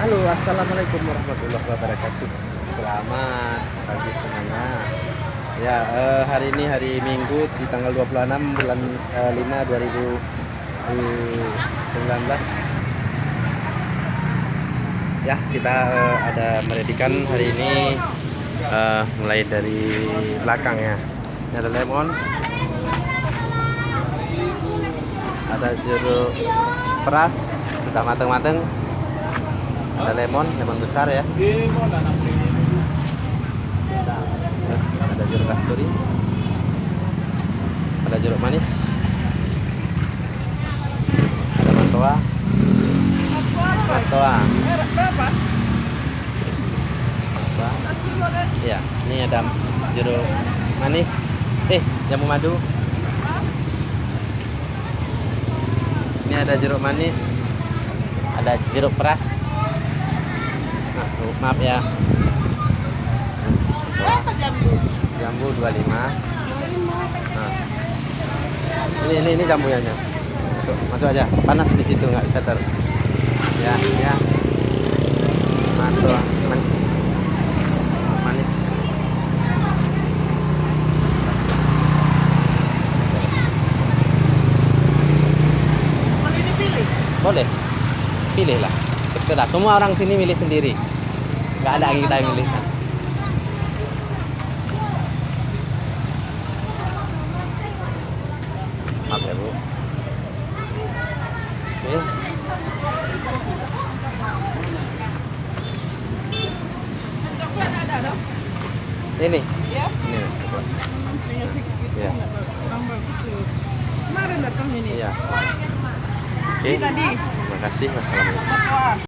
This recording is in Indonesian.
Halo, assalamualaikum warahmatullahi wabarakatuh. Selamat pagi semuanya. Ya, hari ini hari Minggu di tanggal 26 bulan 5 2019. Ya, kita ada meredikan hari ini mulai dari belakang ya. Ini ada lemon, ada jeruk peras sudah matang-matang. Ada lemon besar ya. Terus ada jeruk kasturi, ada jeruk manis, ada matoa. Ya, ini ada jeruk manis, jamu madu. Ini ada jeruk manis, ada jeruk peras. Maaf ya. Jambu 25. Nah. Ini jambunya. Masuk aja. Panas di situ nggak bisa Ya. Mantap, manis. Manis. Boleh dipilih? Boleh. Pilihlah. Terserah. Semua orang sini milih sendiri. Nggak ada kita yang milih. Maaf ya, Bu. Oke. Coklat ada dong? Ini. Ya? Ini. Tinggal sedikit gitu. Iya. Kurang bagus tuh. Kemarin datang ini. Iya. Oke. Ini tadi. Terima kasih. Wassalamualaikum. Wah.